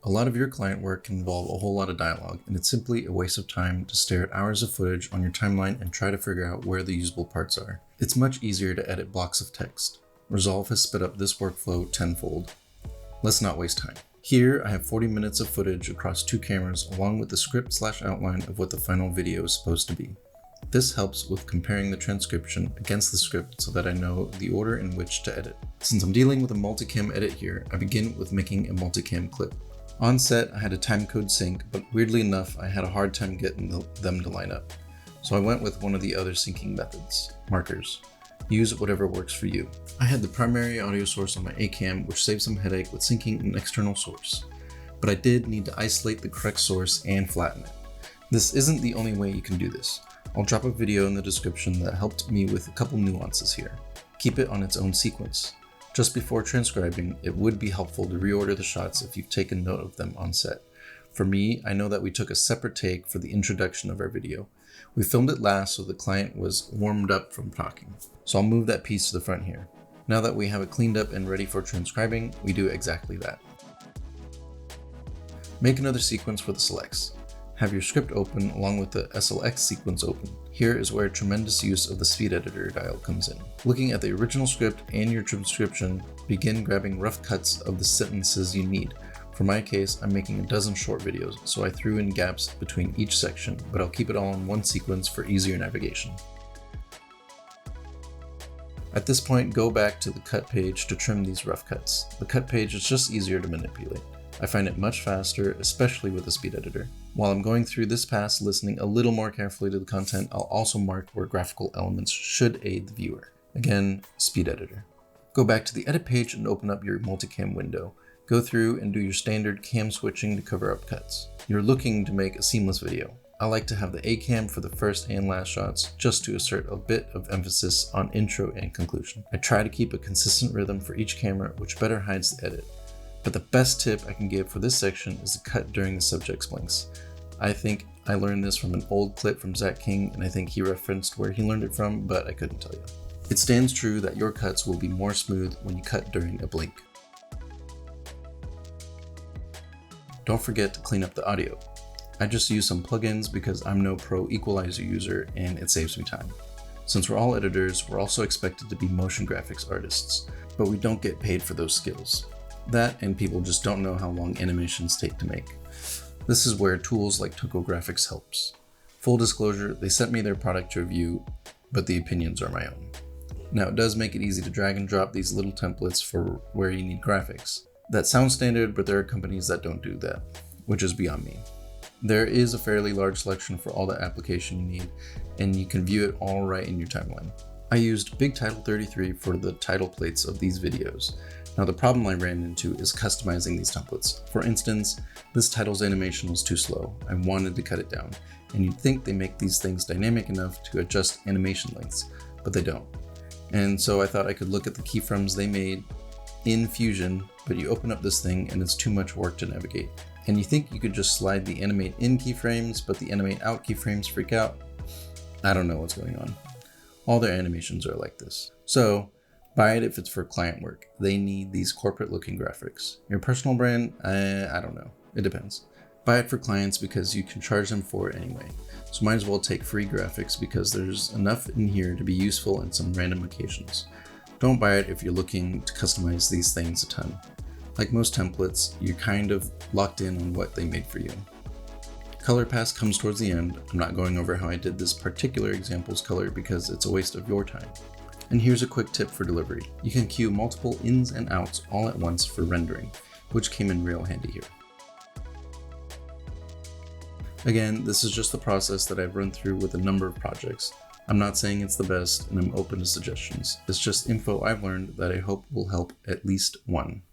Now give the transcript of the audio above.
A lot of your client work can involve a whole lot of dialogue, and it's simply a waste of time to stare at hours of footage on your timeline and try to figure out where the usable parts are. It's much easier to edit blocks of text. Resolve has sped up this workflow tenfold. Let's not waste time. Here, I have 40 minutes of footage across 2 cameras along with the script/outline of what the final video is supposed to be. This helps with comparing the transcription against the script so that I know the order in which to edit. Since I'm dealing with a multicam edit here, I begin with making a multicam clip. On set, I had a timecode sync, but weirdly enough, I had a hard time getting them to line up. So I went with one of the other syncing methods, markers. Use whatever works for you. I had the primary audio source on my A-cam, which saved some headache with syncing an external source. But I did need to isolate the correct source and flatten it. This isn't the only way you can do this. I'll drop a video in the description that helped me with a couple nuances here. Keep it on its own sequence. Just before transcribing, it would be helpful to reorder the shots if you've taken note of them on set. For me, I know that we took a separate take for the introduction of our video. We filmed it last so the client was warmed up from talking. So I'll move that piece to the front here. Now that we have it cleaned up and ready for transcribing, we do exactly that. Make another sequence for the selects. Have your script open along with the SLX sequence open. Here is where tremendous use of the speed editor dial comes in. Looking at the original script and your transcription, begin grabbing rough cuts of the sentences you need. For my case, I'm making a dozen short videos, so I threw in gaps between each section, but I'll keep it all in one sequence for easier navigation. At this point, go back to the cut page to trim these rough cuts. The cut page is just easier to manipulate. I find it much faster, especially with the speed editor. While I'm going through this pass listening a little more carefully to the content, I'll also mark where graphical elements should aid the viewer. Again, speed editor. Go back to the edit page and open up your multicam window. Go through and do your standard cam switching to cover up cuts. You're looking to make a seamless video. I like to have the A-cam for the first and last shots just to assert a bit of emphasis on intro and conclusion. I try to keep a consistent rhythm for each camera, which better hides the edit. But the best tip I can give for this section is to cut during the subject's blinks. I think I learned this from an old clip from Zach King, and I think he referenced where he learned it from, but I couldn't tell you. It stands true that your cuts will be more smooth when you cut during a blink. Don't forget to clean up the audio. I just use some plugins because I'm no pro equalizer user and it saves me time. Since we're all editors, we're also expected to be motion graphics artists, but we don't get paid for those skills. That and people just don't know how long animations take to make. This is where tools like Tokographics helps. Full disclosure, they sent me their product to review, but the opinions are my own. Now it does make it easy to drag and drop these little templates for where you need graphics. That sounds standard, but there are companies that don't do that, which is beyond me. There is a fairly large selection for all the application you need, and you can view it all right in your timeline. I used Big Title 33 for the title plates of these videos. Now the problem I ran into is customizing these templates. For instance, this title's animation was too slow. I wanted to cut it down, and you'd think they make these things dynamic enough to adjust animation lengths, but they don't. And so I thought I could look at the keyframes they made in Fusion, but you open up this thing and it's too much work to navigate. And you think you could just slide the animate in keyframes, but the animate out keyframes freak out? I don't know what's going on. All their animations are like this. So buy it if it's for client work. They need these corporate looking graphics. Your personal brand, I don't know. It depends. Buy it for clients because you can charge them for it anyway. So might as well take free graphics because there's enough in here to be useful in some random occasions. Don't buy it if you're looking to customize these things a ton. Like most templates, you're kind of locked in on what they made for you. Color pass comes towards the end. I'm not going over how I did this particular example's color because it's a waste of your time. And here's a quick tip for delivery. You can queue multiple ins and outs all at once for rendering, which came in real handy here. Again, this is just the process that I've run through with a number of projects. I'm not saying it's the best, and I'm open to suggestions. It's just info I've learned that I hope will help at least one.